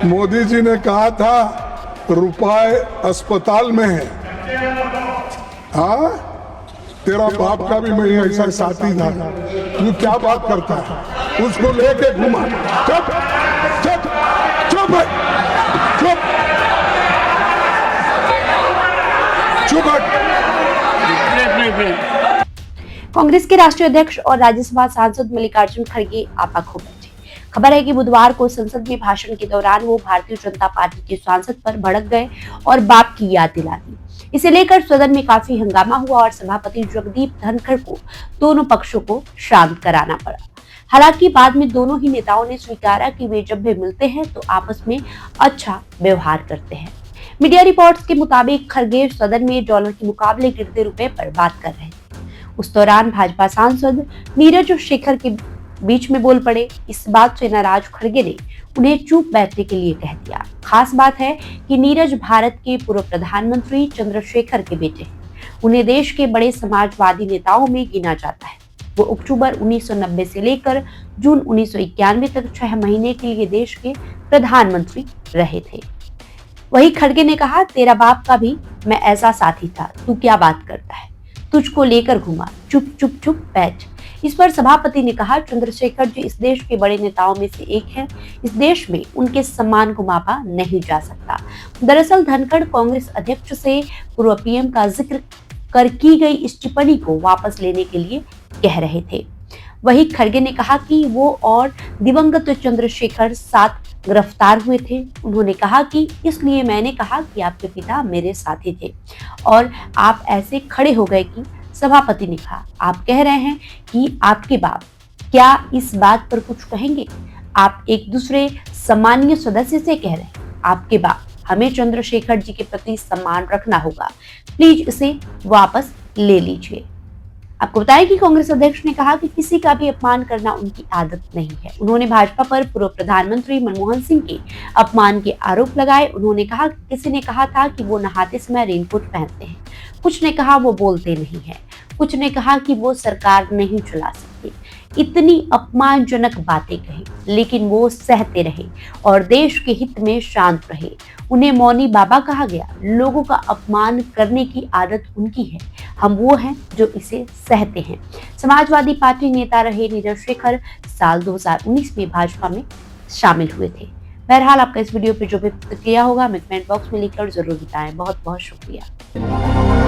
मोदी जी ने कहा था रुपए अस्पताल में है। हाँ, तेरा बाप का भी मैं ऐसा साथी था। तू क्या बात करता है? उसको लेके घुमा। चुप चुप चुप चुप चुप। कांग्रेस के राष्ट्रीय अध्यक्ष और राज्यसभा सांसद मल्लिकार्जुन खड़गे आपा खो बैठे। खबर है कि बुधवार को संसद में भाषण के दौरान वो भारतीय जनता पार्टी के सांसद पर भड़क गए और बाप की याद दिला दी। इसे लेकर सदन में काफी हंगामा हुआ और सभापति जगदीप धनखड़ को दोनों पक्षों को शांत कराना पड़ा। हालांकि बाद में दोनों ही नेताओं ने स्वीकारा कि वे जब भी मिलते हैं तो आपस में अच्छा व्यवहार करते हैं। मीडिया रिपोर्ट्स के मुताबिक खड़गे सदन में डॉलर के मुकाबले गिरते रुपए पर बात कर रहे थे। उस दौरान भाजपा सांसद नीरज शेखर के बीच में बोल पड़े। इस बात से नाराज खड़गे ने उन्हें चुप बैठने के लिए कह दिया। खास बात है कि नीरज भारत के पूर्व प्रधानमंत्री चंद्रशेखर के बेटे हैं। उन्हें देश के बड़े समाजवादी नेताओं में गिना जाता है। वो अक्टूबर 1990 से लेकर जून 1991 तक 6 महीने के लिए देश के प्रधानमंत्री रहे थे। वही खड़गे ने कहा, तेरा बाप का भी मैं ऐसा साथी था, तू क्या बात करता है? तुझको लेकर घुमा, चुप चुप चुप बैठ। इस पर सभापति ने कहा, चंद्रशेखर जी इस देश के बड़े नेताओं में से एक हैं। इस देश में उनके सम्मान को मापा नहीं जा सकता। दरअसल धनखड़ कांग्रेस अध्यक्ष से पूर्व पीएम का जिक्र कर की गई इस टिप्पणी को वापस लेने के लिए कह रहे थे। वही खड़गे ने कहा कि वो और दिवंगत चंद्रशेखर साथ गिरफ्तार हुए थे। उन्होंने कहा कि इसलिए मैंने कहा कि आपके पिता मेरे साथी थे और आप ऐसे खड़े हो गए कि सभापति ने कहा, आप कह रहे हैं कि आपके बाप, क्या इस बात पर कुछ कहेंगे? आप एक दूसरे सम्मानीय सदस्य से कह रहे हैं आपके बाप। हमें चंद्रशेखर जी के प्रति सम्मान रखना होगा। प्लीज इसे वापस ले लीजिए। आपको बताएं कि कांग्रेस अध्यक्ष ने कहा कि किसी का भी अपमान करना उनकी आदत नहीं है। उन्होंने भाजपा पर पूर्व प्रधानमंत्री मनमोहन सिंह के अपमान के आरोप लगाए। उन्होंने कहा कि किसी ने कहा था कि वो नहाते समय रेनकोट पहनते हैं, कुछ ने कहा वो बोलते नहीं है, कुछ ने कहा कि वो सरकार नहीं चला सकते। इतनी अपमानजनक बातें कही, लेकिन वो सहते रहे और देश के हित में शांत रहे। उन्हें मौनी बाबा कहा गया। लोगों का अपमान करने की आदत उनकी है, हम वो हैं जो इसे सहते हैं। समाजवादी पार्टी नेता रहे नीरज शेखर साल 2019 में भाजपा में शामिल हुए थे। बहरहाल आपका इस वीडियो पे जो भी प्रतिक्रिया होगा हमें कमेंट बॉक्स में लिखकर जरूर बताएं। बहुत बहुत शुक्रिया।